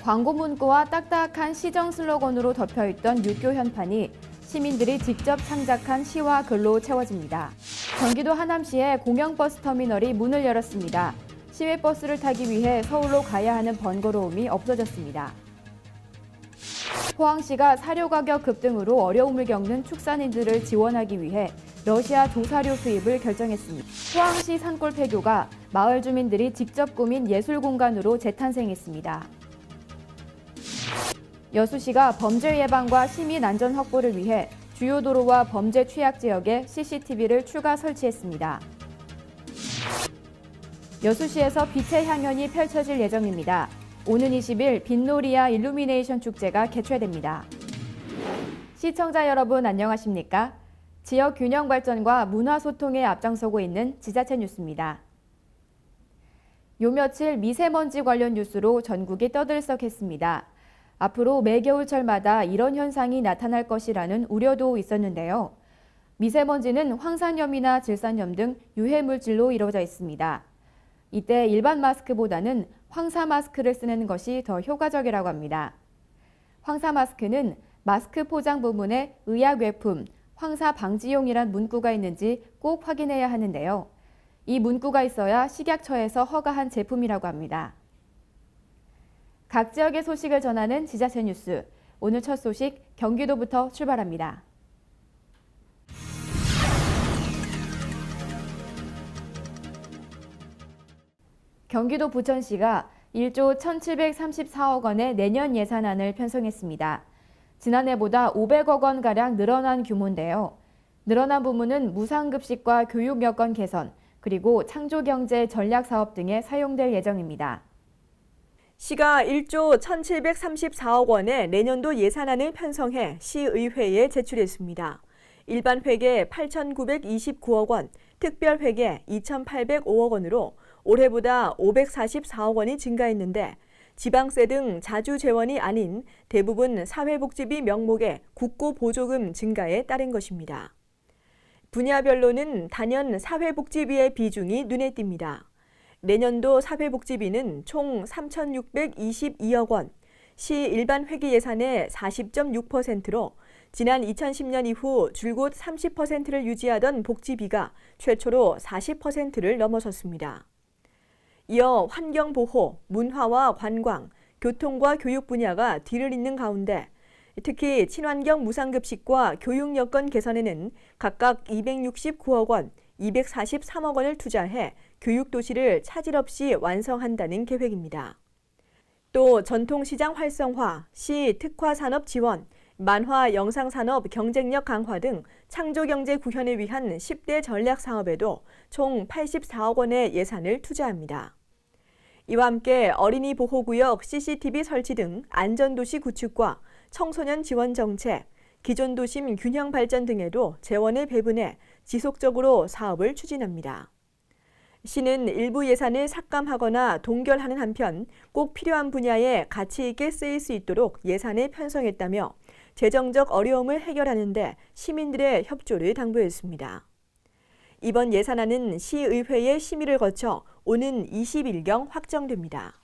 광고 문구와 딱딱한 시정 슬로건으로 덮여있던 육교 현판이 시민들이 직접 창작한 시와 글로 채워집니다. 경기도 하남시의 공영버스 터미널이 문을 열었습니다. 시외버스를 타기 위해 서울로 가야 하는 번거로움이 없어졌습니다. 포항시가 사료 가격 급등으로 어려움을 겪는 축산인들을 지원하기 위해 러시아 도사료 수입을 결정했습니다. 포항시 산골폐교가 마을 주민들이 직접 꾸민 예술 공간으로 재탄생했습니다. 여수시가 범죄 예방과 시민 안전 확보를 위해 주요 도로와 범죄 취약 지역에 CCTV를 추가 설치했습니다. 여수시에서 빛의 향연이 펼쳐질 예정입니다. 오는 20일 빛놀이와 일루미네이션 축제가 개최됩니다. 시청자 여러분 안녕하십니까? 지역 균형 발전과 문화 소통에 앞장서고 있는 지자체 뉴스입니다. 요 며칠 미세먼지 관련 뉴스로 전국이 떠들썩했습니다. 앞으로 매겨울철마다 이런 현상이 나타날 것이라는 우려도 있었는데요. 미세먼지는 황산염이나 질산염 등 유해물질로 이루어져 있습니다. 이때 일반 마스크보다는 황사 마스크를 쓰는 것이 더 효과적이라고 합니다. 황사 마스크는 마스크 포장 부분에 의약 외품, 황사 방지용이란 문구가 있는지 꼭 확인해야 하는데요. 이 문구가 있어야 식약처에서 허가한 제품이라고 합니다. 각 지역의 소식을 전하는 지자체 뉴스. 오늘 첫 소식 경기도부터 출발합니다. 경기도 부천시가 1조 1,734억 원의 내년 예산안을 편성했습니다. 지난해보다 500억 원가량 늘어난 규모인데요. 늘어난 부문은 무상급식과 교육 여건 개선, 그리고 창조경제 전략사업 등에 사용될 예정입니다. 시가 1조 1,734억 원의 내년도 예산안을 편성해 시의회에 제출했습니다. 일반 회계 8,929억 원, 특별 회계 2,805억 원으로 올해보다 544억 원이 증가했는데 지방세 등 자주 재원이 아닌 대부분 사회복지비 명목의 국고보조금 증가에 따른 것입니다. 분야별로는 단연 사회복지비의 비중이 눈에 띕니다. 내년도 사회복지비는 총 3,622억 원, 시 일반 회계 예산의 40.6%로 지난 2010년 이후 줄곧 30%를 유지하던 복지비가 최초로 40%를 넘어섰습니다. 이어 환경보호, 문화와 관광, 교통과 교육 분야가 뒤를 잇는 가운데 특히 친환경 무상급식과 교육 여건 개선에는 각각 269억 원, 243억 원을 투자해 교육도시를 차질 없이 완성한다는 계획입니다. 또 전통시장 활성화, 시 특화산업 지원, 만화 영상산업 경쟁력 강화 등 창조경제 구현을 위한 10대 전략 사업에도 총 84억 원의 예산을 투자합니다. 이와 함께 어린이 보호구역 CCTV 설치 등 안전도시 구축과 청소년 지원 정책, 기존 도심 균형 발전 등에도 재원을 배분해 지속적으로 사업을 추진합니다. 시는 일부 예산을 삭감하거나 동결하는 한편 꼭 필요한 분야에 가치 있게 쓰일 수 있도록 예산을 편성했다며 재정적 어려움을 해결하는 데 시민들의 협조를 당부했습니다. 이번 예산안은 시의회의 심의를 거쳐 오는 20일경 확정됩니다.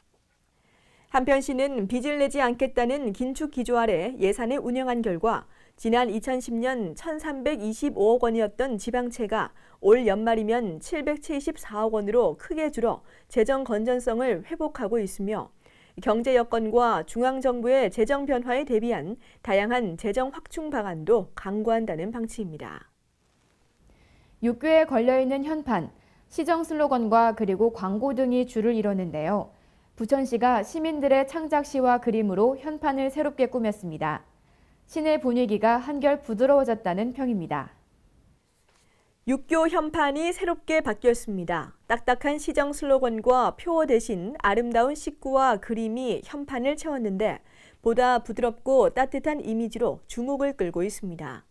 한편 시는 빚을 내지 않겠다는 긴축 기조 아래 예산을 운영한 결과 지난 2010년 1,325억 원이었던 지방채가 올 연말이면 774억 원으로 크게 줄어 재정 건전성을 회복하고 있으며 경제 여건과 중앙정부의 재정 변화에 대비한 다양한 재정 확충 방안도 강구한다는 방침입니다. 육교에 걸려있는 현판, 시정 슬로건과 그리고 광고 등이 줄을 이루는데요. 부천시가 시민들의 창작시와 그림으로 현판을 새롭게 꾸몄습니다. 시내 분위기가 한결 부드러워졌다는 평입니다. 육교 현판이 새롭게 바뀌었습니다. 딱딱한 시정 슬로건과 표어 대신 아름다운 식구와 그림이 현판을 채웠는데 보다 부드럽고 따뜻한 이미지로 주목을 끌고 있습니다.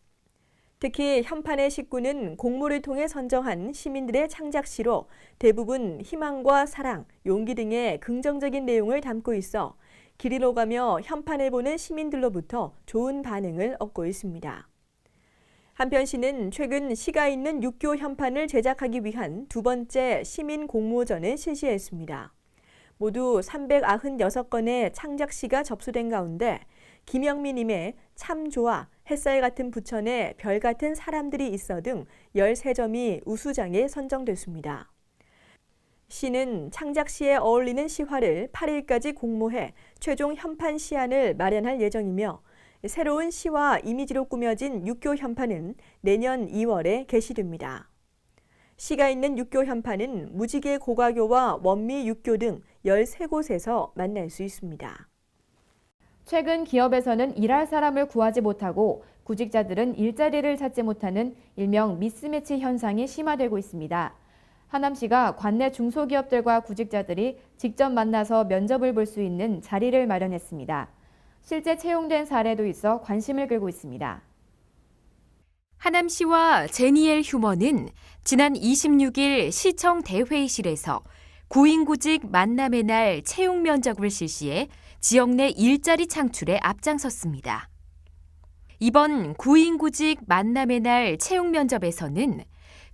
특히 현판의 식구는 공모를 통해 선정한 시민들의 창작시로 대부분 희망과 사랑, 용기 등의 긍정적인 내용을 담고 있어 길을 오가며 현판을 보는 시민들로부터 좋은 반응을 얻고 있습니다. 한편 시는 최근 시가 있는 육교 현판을 제작하기 위한 두 번째 시민 공모전을 실시했습니다. 모두 396건의 창작시가 접수된 가운데 김영미님의 참 좋아, 햇살 같은 부천에 별 같은 사람들이 있어 등 13점이 우수장에 선정됐습니다. 시는 창작시에 어울리는 시화를 8일까지 공모해 최종 현판 시안을 마련할 예정이며 새로운 시와 이미지로 꾸며진 육교 현판은 내년 2월에 게시됩니다. 시가 있는 육교 현판은 무지개 고가교와 원미 육교 등 13곳에서 만날 수 있습니다. 최근 기업에서는 일할 사람을 구하지 못하고 구직자들은 일자리를 찾지 못하는 일명 미스매치 현상이 심화되고 있습니다. 하남시가 관내 중소기업들과 구직자들이 직접 만나서 면접을 볼 수 있는 자리를 마련했습니다. 실제 채용된 사례도 있어 관심을 끌고 있습니다. 하남시와 제니엘 휴머는 지난 26일 시청 대회의실에서 구인구직 만남의 날 채용 면접을 실시해 지역 내 일자리 창출에 앞장섰습니다. 이번 구인구직 만남의 날 채용 면접에서는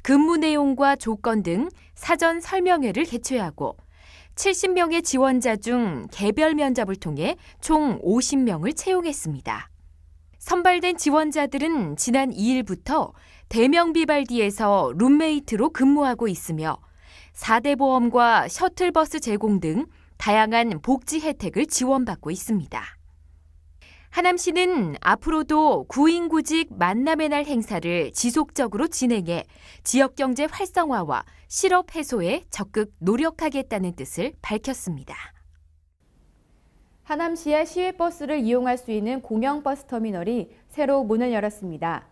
근무 내용과 조건 등 사전 설명회를 개최하고 70명의 지원자 중 개별 면접을 통해 총 50명을 채용했습니다. 선발된 지원자들은 지난 2일부터 대명비발디에서 룸메이트로 근무하고 있으며 4대 보험과 셔틀버스 제공 등 다양한 복지 혜택을 지원받고 있습니다. 하남시는 앞으로도 구인구직 만남의 날 행사를 지속적으로 진행해 지역경제 활성화와 실업 해소에 적극 노력하겠다는 뜻을 밝혔습니다. 하남시의 시외버스를 이용할 수 있는 공영버스 터미널이 새로 문을 열었습니다.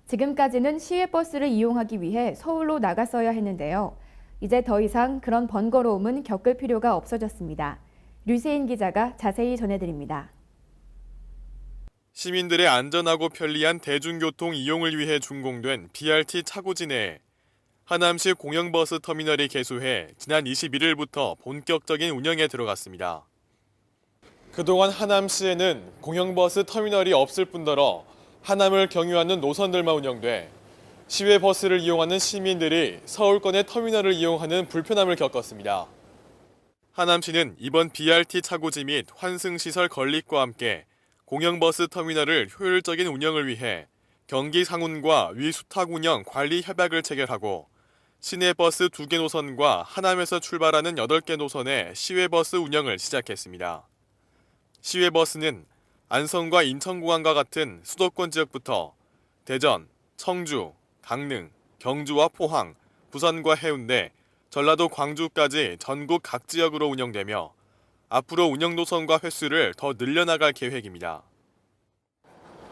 지금까지는 시외버스를 이용하기 위해 서울로 나갔어야 했는데요. 이제 더 이상 그런 번거로움은 겪을 필요가 없어졌습니다. 류세인 기자가 자세히 전해드립니다. 시민들의 안전하고 편리한 대중교통 이용을 위해 준공된 BRT 차고지 내에 하남시 공영버스 터미널이 개소해 지난 21일부터 본격적인 운영에 들어갔습니다. 그동안 하남시에는 공영버스 터미널이 없을 뿐더러 하남을 경유하는 노선들만 운영돼 시외버스를 이용하는 시민들이 서울권의 터미널을 이용하는 불편함을 겪었습니다. 하남시는 이번 BRT 차고지 및 환승시설 건립과 함께 공영버스 터미널을 효율적인 운영을 위해 경기 상운과 위수탁 운영 관리 협약을 체결하고 시내버스 2개 노선과 하남에서 출발하는 8개 노선의 시외버스 운영을 시작했습니다. 시외버스는 안성과 인천공항과 같은 수도권 지역부터 대전, 청주, 강릉, 경주와 포항, 부산과 해운대, 전라도 광주까지 전국 각 지역으로 운영되며 앞으로 운영 노선과 횟수를 더 늘려나갈 계획입니다.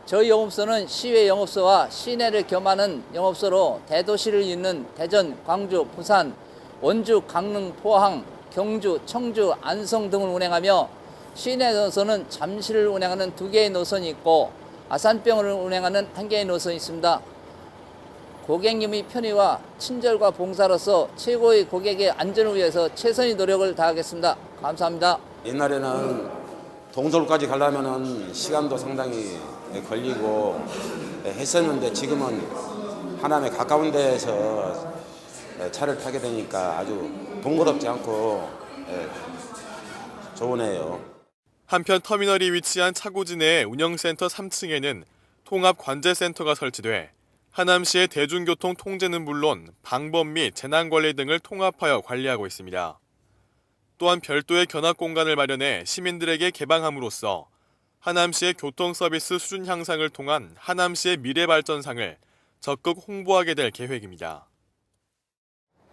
저희 영업소는 시외 영업소와 시내를 겸하는 영업소로 대도시를 잇는 대전, 광주, 부산, 원주, 강릉, 포항, 경주, 청주, 안성 등을 운행하며 시내 노선은 잠실을 운행하는 2개의 노선이 있고 아산병원을 운행하는 1개의 노선이 있습니다. 고객님의 편의와 친절과 봉사로서 최고의 고객의 안전을 위해서 최선의 노력을 다하겠습니다. 감사합니다. 옛날에는 동서울까지 가려면 시간도 상당히 걸리고 했었는데 지금은 하남에 가까운 데에서 차를 타게 되니까 아주 번거롭지 않고 좋으네요. 한편 터미널이 위치한 차고지 내 운영센터 3층에는 통합관제센터가 설치돼 하남시의 대중교통 통제는 물론 방범 및 재난관리 등을 통합하여 관리하고 있습니다. 또한 별도의 견학 공간을 마련해 시민들에게 개방함으로써 하남시의 교통서비스 수준 향상을 통한 하남시의 미래발전상을 적극 홍보하게 될 계획입니다.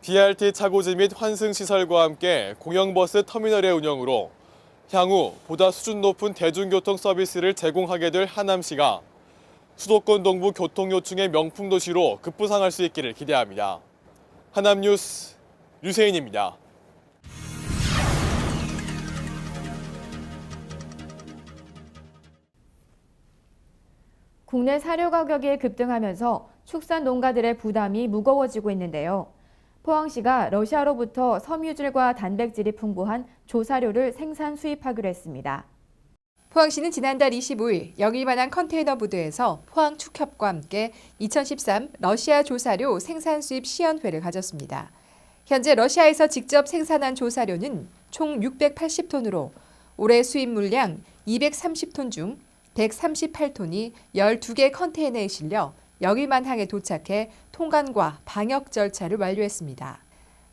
BRT 차고지 및 환승시설과 함께 공영버스 터미널의 운영으로 향후 보다 수준 높은 대중교통 서비스를 제공하게 될 하남시가 수도권 동부 교통요충의 명품 도시로 급부상할 수 있기를 기대합니다. 하남뉴스 류세인입니다. 국내 사료 가격이 급등하면서 축산 농가들의 부담이 무거워지고 있는데요. 포항시가 러시아로부터 섬유질과 단백질이 풍부한 조사료를 생산 수입하기로 했습니다. 포항시는 지난달 25일 영일반항 컨테이너 부두에서 포항축협과 함께 2013 러시아 조사료 생산 수입 시연회를 가졌습니다. 현재 러시아에서 직접 생산한 조사료는 총 680톤으로 올해 수입 물량 230톤 중 138톤이 12개 컨테이너에 실려 여기만항에 도착해 통관과 방역 절차를 완료했습니다.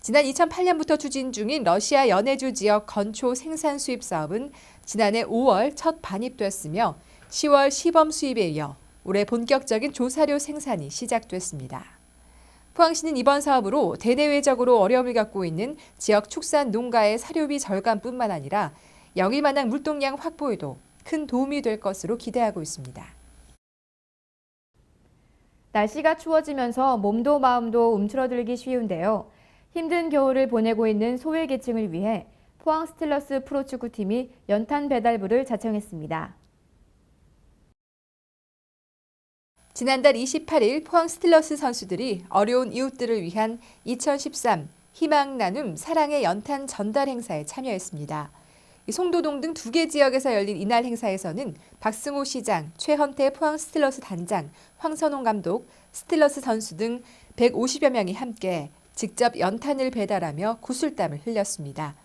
지난 2008년부터 추진 중인 러시아 연해주 지역 건초 생산 수입 사업은 지난해 5월 첫 반입됐으며 10월 시범 수입에 이어 올해 본격적인 조사료 생산이 시작됐습니다. 포항시는 이번 사업으로 대내외적으로 어려움을 겪고 있는 지역 축산 농가의 사료비 절감뿐만 아니라 여기만한 물동량 확보에도 큰 도움이 될 것으로 기대하고 있습니다. 날씨가 추워지면서 몸도 마음도 움츠러들기 쉬운데요. 힘든 겨울을 보내고 있는 소외계층을 위해 포항 스틸러스 프로축구팀이 연탄 배달부를 자청했습니다. 지난달 28일 포항 스틸러스 선수들이 어려운 이웃들을 위한 2013 희망 나눔 사랑의 연탄 전달 행사에 참여했습니다. 송도동 등 2개 지역에서 열린 이날 행사에서는 박승호 시장, 최헌태 포항 스틸러스 단장, 황선홍 감독, 스틸러스 선수 등 150여 명이 함께 직접 연탄을 배달하며 구슬땀을 흘렸습니다.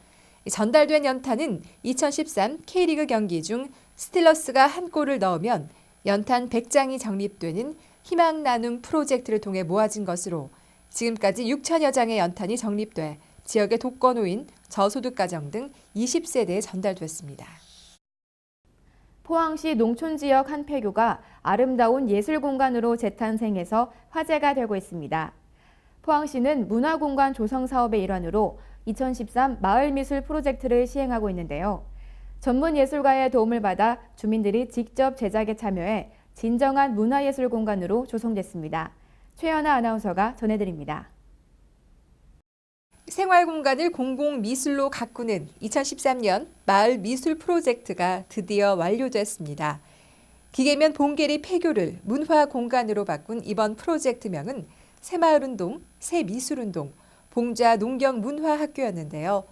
전달된 연탄은 2013 K리그 경기 중 스틸러스가 한 골을 넣으면 연탄 100장이 적립되는 희망 나눔 프로젝트를 통해 모아진 것으로 지금까지 6천여 장의 연탄이 적립돼 지역의 독거노인, 저소득 가정 등 20세대에 전달됐습니다. 포항시 농촌지역 한 폐교가 아름다운 예술공간으로 재탄생해서 화제가 되고 있습니다. 포항시는 문화공간 조성 사업의 일환으로 2013 마을미술 프로젝트를 시행하고 있는데요. 전문 예술가의 도움을 받아 주민들이 직접 제작에 참여해 진정한 문화예술 공간으로 조성됐습니다. 최연아 아나운서가 전해드립니다. 생활 공간을 공공미술로 가꾸는 2013년 마을 미술 프로젝트가 드디어 완료됐습니다. 기계면 봉계리 폐교를 문화 공간으로 바꾼 이번 프로젝트명은 새마을운동, 새미술운동, 봉자 농경문화학교였는데요.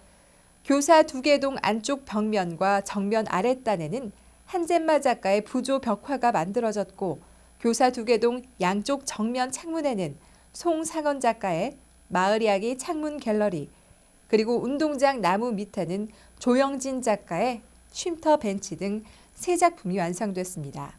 교사 2개 동 안쪽 벽면과 정면 아랫단에는 한잼마 작가의 부조 벽화가 만들어졌고 교사 2개 동 양쪽 정면 창문에는 송상원 작가의 마을 이야기 창문 갤러리, 그리고 운동장 나무 밑에는 조영진 작가의 쉼터 벤치 등 3작품이 완성됐습니다.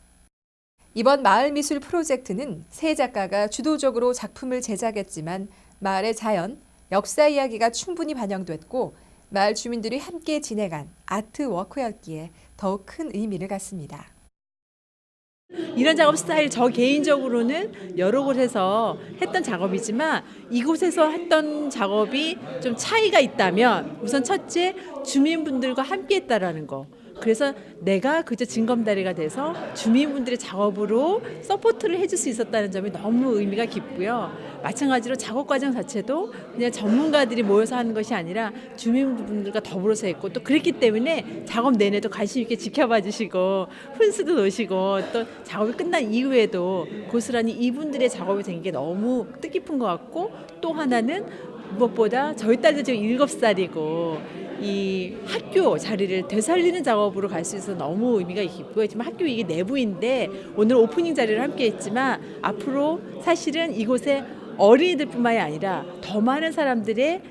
이번 마을 미술 프로젝트는 세 작가가 주도적으로 작품을 제작했지만 마을의 자연, 역사 이야기가 충분히 반영됐고 마을 주민들이 함께 진행한 아트워크였기에 더욱 큰 의미를 갖습니다. 이런 작업 스타일 저 개인적으로는 여러 곳에서 했던 작업이지만 이곳에서 했던 작업이 좀 차이가 있다면 우선 첫째, 주민분들과 함께 했다라는 거. 그래서 내가 그저 징검다리가 돼서 주민분들의 작업으로 서포트를 해줄 수 있었다는 점이 너무 의미가 깊고요. 마찬가지로 작업 과정 자체도 그냥 전문가들이 모여서 하는 것이 아니라 주민분들과 더불어서 했고 또 그랬기 때문에 작업 내내도 관심 있게 지켜봐 주시고 훈수도 놓으시고 또 작업이 끝난 이후에도 고스란히 이분들의 작업이 된 게 너무 뜻깊은 것 같고 또 하나는 무엇보다 저희 딸도 지금 7살이고 이 학교 자리를 되살리는 작업으로 갈 수 있어서 너무 의미가 깊고요. 지금 학교 이게 내부인데 오늘 오프닝 자리를 함께 했지만 앞으로 사실은 이곳에 어린이들뿐만이 아니라 더 많은 사람들의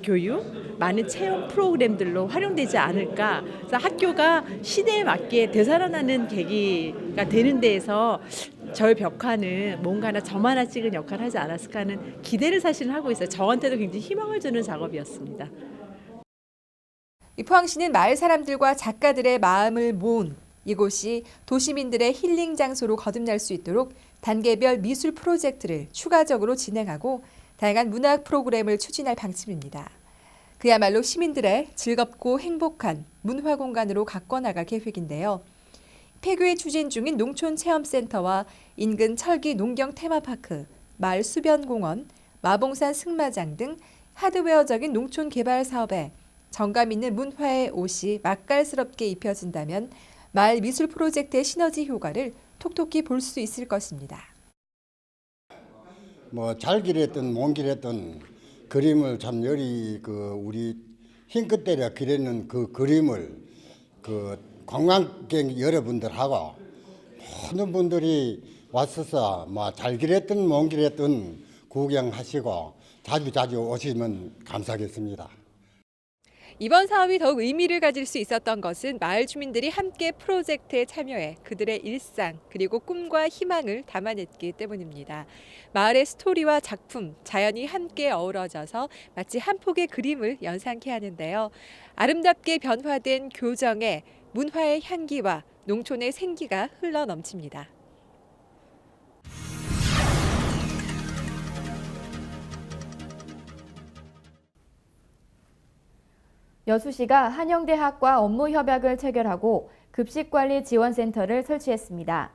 교육, 많은 체험 프로그램들로 활용되지 않을까. 그래서 학교가 시대에 맞게 되살아나는 계기가 되는 데에서 저의 벽화는 뭔가 하나 점 하나 찍은 역할을 하지 않았을까 하는 기대를 사실은 하고 있어요. 저한테도 굉장히 희망을 주는 작업이었습니다. 포항시는 마을 사람들과 작가들의 마음을 모은 이곳이 도시민들의 힐링 장소로 거듭날 수 있도록 단계별 미술 프로젝트를 추가적으로 진행하고 다양한 문학 프로그램을 추진할 방침입니다. 그야말로 시민들의 즐겁고 행복한 문화 공간으로 가꿔나갈 계획인데요. 폐교에 추진 중인 농촌체험센터와 인근 철기 농경 테마파크, 마을 수변공원, 마봉산 승마장 등 하드웨어적인 농촌 개발 사업에 정감 있는 문화의 옷이 맛깔스럽게 입혀진다면 마을 미술 프로젝트의 시너지 효과를 톡톡히 볼 수 있을 것입니다. 잘 그렸던 못 그렸던 그림을 참 여리 우리 힘껏 때려 그리는 그 그림을 관광객 여러분들하고 모든 분들이 왔어서 잘 그렸던 못 그렸던 구경하시고 자주 오시면 감사하겠습니다. 이번 사업이 더욱 의미를 가질 수 있었던 것은 마을 주민들이 함께 프로젝트에 참여해 그들의 일상 그리고 꿈과 희망을 담아냈기 때문입니다. 마을의 스토리와 작품, 자연이 함께 어우러져서 마치 한 폭의 그림을 연상케 하는데요. 아름답게 변화된 교정에 문화의 향기와 농촌의 생기가 흘러넘칩니다. 여수시가 한영대학과 업무협약을 체결하고 급식관리지원센터를 설치했습니다.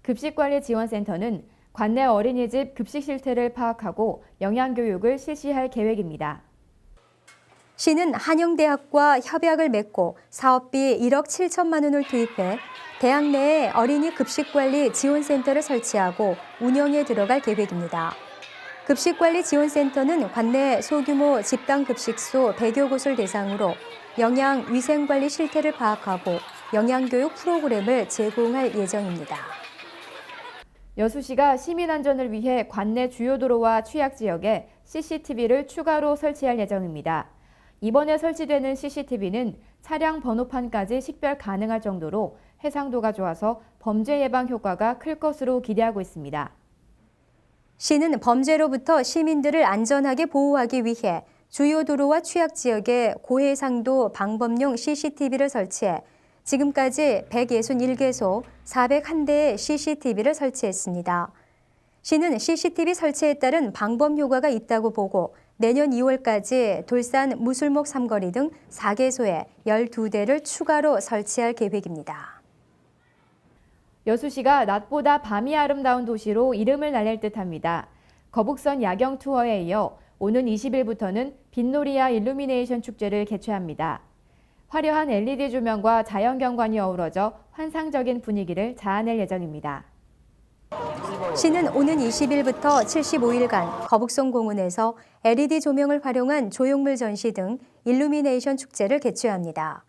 급식관리지원센터는 관내 어린이집 급식 실태를 파악하고 영양교육을 실시할 계획입니다. 시는 한영대학과 협약을 맺고 사업비 1억 7천만 원을 투입해 대학 내에 어린이 급식관리 지원센터를 설치하고 운영에 들어갈 계획입니다. 급식관리지원센터는 관내 소규모 집단급식소 100여 곳을 대상으로 영양 위생관리 실태를 파악하고 영양교육 프로그램을 제공할 예정입니다. 여수시가 시민안전을 위해 관내 주요 도로와 취약지역에 CCTV를 추가로 설치할 예정입니다. 이번에 설치되는 CCTV는 차량 번호판까지 식별 가능할 정도로 해상도가 좋아서 범죄 예방 효과가 클 것으로 기대하고 있습니다. 시는 범죄로부터 시민들을 안전하게 보호하기 위해 주요 도로와 취약지역에 고해상도 방범용 CCTV를 설치해 지금까지 161개소 401대의 CCTV를 설치했습니다. 시는 CCTV 설치에 따른 방범 효과가 있다고 보고 내년 2월까지 돌산 무술목 삼거리 등 4개소에 12대를 추가로 설치할 계획입니다. 여수시가 낮보다 밤이 아름다운 도시로 이름을 날릴 듯합니다. 거북선 야경 투어에 이어 오는 20일부터는 빛놀이와 일루미네이션 축제를 개최합니다. 화려한 LED 조명과 자연경관이 어우러져 환상적인 분위기를 자아낼 예정입니다. 시는 오는 20일부터 75일간 거북선 공원에서 LED 조명을 활용한 조형물 전시 등 일루미네이션 축제를 개최합니다.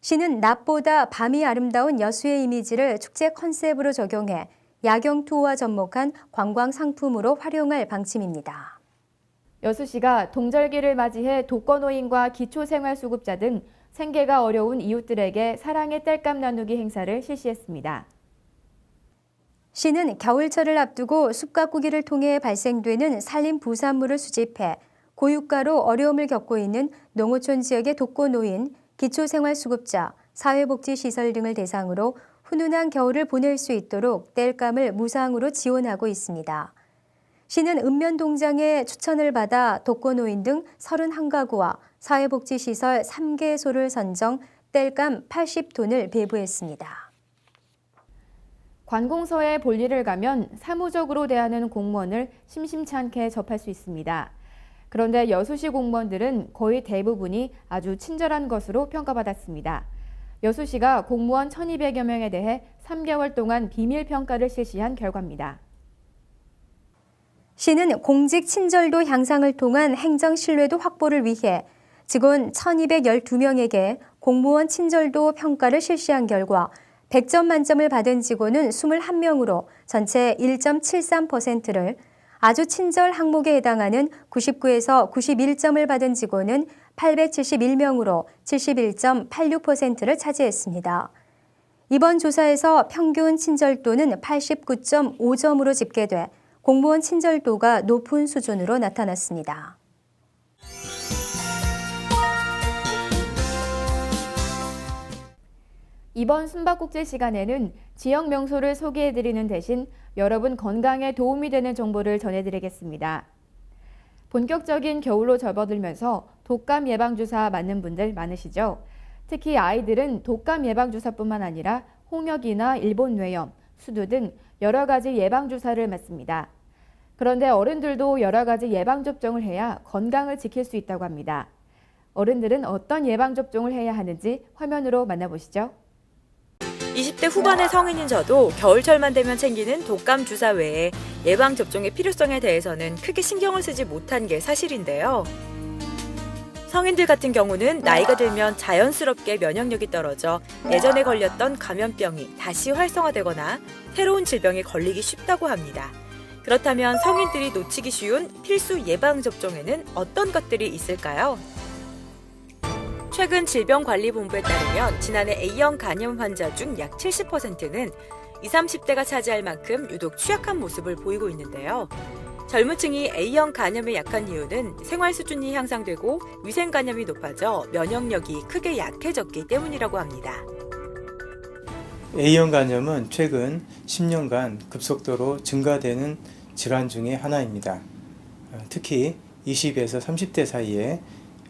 시는 낮보다 밤이 아름다운 여수의 이미지를 축제 컨셉으로 적용해 야경 투어와 접목한 관광 상품으로 활용할 방침입니다. 여수시가 동절기를 맞이해 독거노인과 기초생활수급자 등 생계가 어려운 이웃들에게 사랑의 땔감 나누기 행사를 실시했습니다. 시는 겨울철을 앞두고 숲가꾸기를 통해 발생되는 산림 부산물을 수집해 고유가로 어려움을 겪고 있는 농어촌 지역의 독거노인, 기초생활수급자, 사회복지시설 등을 대상으로 훈훈한 겨울을 보낼 수 있도록 땔감을 무상으로 지원하고 있습니다. 시는 읍면동장에 추천을 받아 독거노인 등 31가구와 사회복지시설 3개소를 선정 땔감 80톤을 배부했습니다. 관공서에 볼일을 가면 사무적으로 대하는 공무원을 심심치 않게 접할 수 있습니다. 그런데 여수시 공무원들은 거의 대부분이 아주 친절한 것으로 평가받았습니다. 여수시가 공무원 1,200여 명에 대해 3개월 동안 비밀평가를 실시한 결과입니다. 시는 공직 친절도 향상을 통한 행정 신뢰도 확보를 위해 직원 1,212명에게 공무원 친절도 평가를 실시한 결과 100점 만점을 받은 직원은 21명으로 전체 1.73%를, 아주 친절 항목에 해당하는 99에서 91점을 받은 직원은 871명으로 71.86%를 차지했습니다. 이번 조사에서 평균 친절도는 89.5점으로 집계돼 공무원 친절도가 높은 수준으로 나타났습니다. 이번 숨바꼭질 시간에는 지역 명소를 소개해드리는 대신 여러분 건강에 도움이 되는 정보를 전해드리겠습니다. 본격적인 겨울로 접어들면서 독감 예방주사 맞는 분들 많으시죠? 특히 아이들은 독감 예방주사뿐만 아니라 홍역이나 일본뇌염, 수두 등 여러 가지 예방주사를 맞습니다. 그런데 어른들도 여러 가지 예방접종을 해야 건강을 지킬 수 있다고 합니다. 어른들은 어떤 예방접종을 해야 하는지 화면으로 만나보시죠. 20대 후반의 성인인 저도 겨울철만 되면 챙기는 독감 주사 외에 예방접종의 필요성에 대해서는 크게 신경을 쓰지 못한 게 사실인데요. 성인들 같은 경우는 나이가 들면 자연스럽게 면역력이 떨어져 예전에 걸렸던 감염병이 다시 활성화되거나 새로운 질병에 걸리기 쉽다고 합니다. 그렇다면 성인들이 놓치기 쉬운 필수 예방접종에는 어떤 것들이 있을까요? 최근 질병관리본부에 따르면 지난해 A형 간염 환자 중 약 70%는 20, 30대가 차지할 만큼 유독 취약한 모습을 보이고 있는데요. 젊은 층이 A형 간염에 약한 이유는 생활 수준이 향상되고 위생 간염이 높아져 면역력이 크게 약해졌기 때문이라고 합니다. A형 간염은 최근 10년간 급속도로 증가되는 질환 중의 하나입니다. 특히 20에서 30대 사이에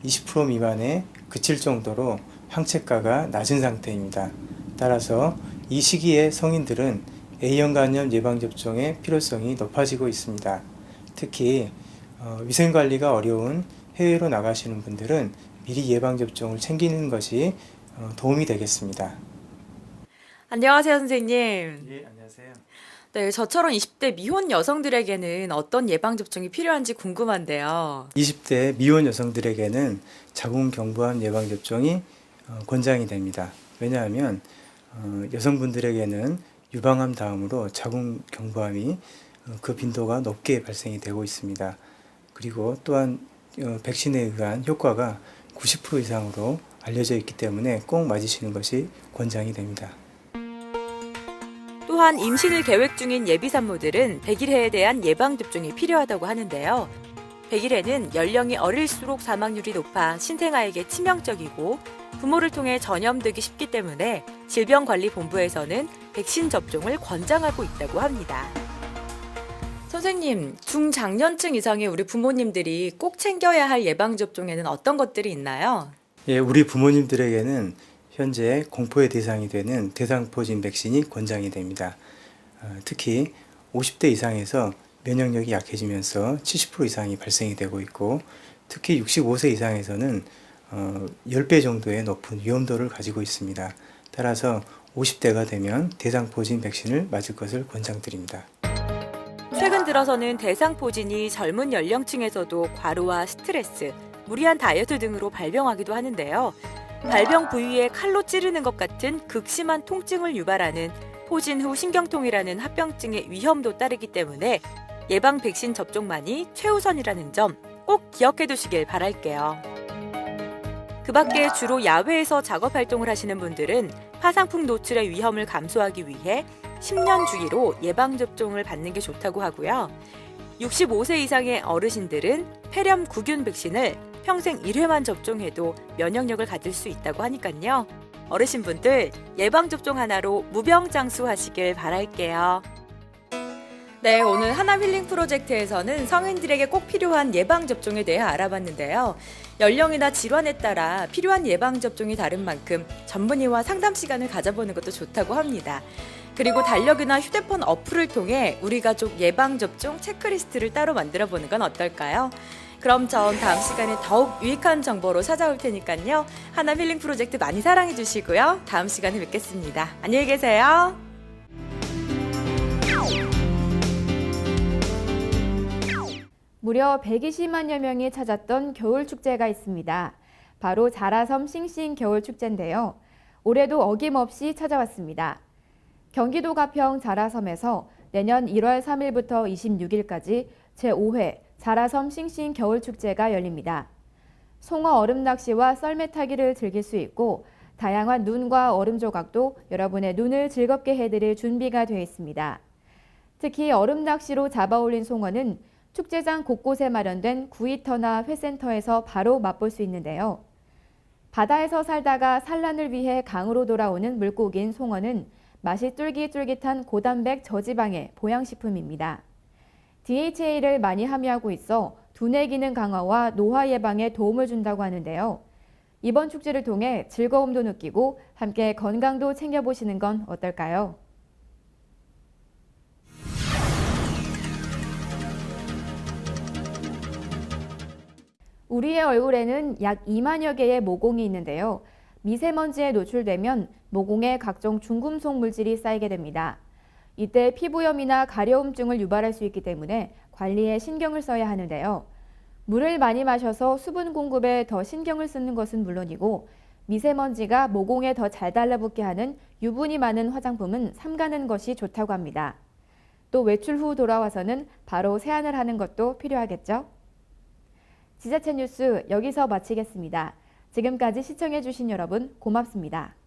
20% 미만에 그칠 정도로 항체가가 낮은 상태입니다. 따라서 이 시기에 성인들은 A형 간염 예방접종의 필요성이 높아지고 있습니다. 특히 위생관리가 어려운 해외로 나가시는 분들은 미리 예방접종을 챙기는 것이 도움이 되겠습니다. 안녕하세요, 선생님. 예, 안녕하세요. 네, 저처럼 20대 미혼 여성들에게는 어떤 예방접종이 필요한지 궁금한데요. 20대 미혼 여성들에게는 자궁경부암 예방접종이 권장이 됩니다. 왜냐하면 여성분들에게는 유방암 다음으로 자궁경부암이 그 빈도가 높게 발생이 되고 있습니다. 그리고 또한 백신에 의한 효과가 90% 이상으로 알려져 있기 때문에 꼭 맞으시는 것이 권장이 됩니다. 또한 임신을 계획 중인 예비 산모들은 백일해에 대한 예방접종이 필요하다고 하는데요. 백일해는 연령이 어릴수록 사망률이 높아 신생아에게 치명적이고 부모를 통해 전염되기 쉽기 때문에 질병관리본부에서는 백신 접종을 권장하고 있다고 합니다. 선생님, 중장년층 이상의 우리 부모님들이 꼭 챙겨야 할 예방접종에는 어떤 것들이 있나요? 예, 우리 부모님들에게는 현재 공포의 대상이 되는 대상포진 백신이 권장이 됩니다. 특히 50대 이상에서 면역력이 약해지면서 70% 이상이 발생이 되고 있고, 특히 65세 이상에서는 10배 정도의 높은 위험도를 가지고 있습니다. 따라서 50대가 되면 대상포진 백신을 맞을 것을 권장드립니다. 최근 들어서는 대상포진이 젊은 연령층에서도 과로와 스트레스, 무리한 다이어트 등으로 발병하기도 하는데요. 발병 부위에 칼로 찌르는 것 같은 극심한 통증을 유발하는 포진 후 신경통이라는 합병증의 위험도 따르기 때문에 예방 백신 접종만이 최우선이라는 점 꼭 기억해 두시길 바랄게요. 그 밖에 주로 야외에서 작업 활동을 하시는 분들은 화상풍 노출의 위험을 감소하기 위해 10년 주기로 예방접종을 받는 게 좋다고 하고요. 65세 이상의 어르신들은 폐렴 구균 백신을 평생 1회만 접종해도 면역력을 가질 수 있다고 하니까요. 어르신분들 예방접종 하나로 무병장수하시길 바랄게요. 네, 오늘 하남 힐링 프로젝트에서는 성인들에게 꼭 필요한 예방접종에 대해 알아봤는데요. 연령이나 질환에 따라 필요한 예방접종이 다른 만큼 전문의와 상담 시간을 가져보는 것도 좋다고 합니다. 그리고 달력이나 휴대폰 어플을 통해 우리 가족 예방접종 체크리스트를 따로 만들어보는 건 어떨까요? 그럼 전 다음 시간에 더욱 유익한 정보로 찾아올 테니까요. 하남 힐링 프로젝트 많이 사랑해 주시고요. 다음 시간에 뵙겠습니다. 안녕히 계세요. 무려 120만여 명이 찾았던 겨울축제가 있습니다. 바로 자라섬 싱싱 겨울축제인데요. 올해도 어김없이 찾아왔습니다. 경기도 가평 자라섬에서 내년 1월 3일부터 26일까지 제5회 자라섬 싱싱 겨울축제가 열립니다. 송어 얼음 낚시와 썰매 타기를 즐길 수 있고 다양한 눈과 얼음 조각도 여러분의 눈을 즐겁게 해드릴 준비가 되어 있습니다. 특히 얼음 낚시로 잡아올린 송어는 축제장 곳곳에 마련된 구이터나 회센터에서 바로 맛볼 수 있는데요. 바다에서 살다가 산란을 위해 강으로 돌아오는 물고기인 송어는 맛이 쫄깃쫄깃한 고단백 저지방의 보양식품입니다. DHA를 많이 함유하고 있어 두뇌 기능 강화와 노화 예방에 도움을 준다고 하는데요. 이번 축제를 통해 즐거움도 느끼고 함께 건강도 챙겨보시는 건 어떨까요? 우리의 얼굴에는 약 2만여 개의 모공이 있는데요. 미세먼지에 노출되면 모공에 각종 중금속 물질이 쌓이게 됩니다. 이때 피부염이나 가려움증을 유발할 수 있기 때문에 관리에 신경을 써야 하는데요. 물을 많이 마셔서 수분 공급에 더 신경을 쓰는 것은 물론이고 미세먼지가 모공에 더 잘 달라붙게 하는 유분이 많은 화장품은 삼가는 것이 좋다고 합니다. 또 외출 후 돌아와서는 바로 세안을 하는 것도 필요하겠죠? 지자체 뉴스 여기서 마치겠습니다. 지금까지 시청해주신 여러분 고맙습니다.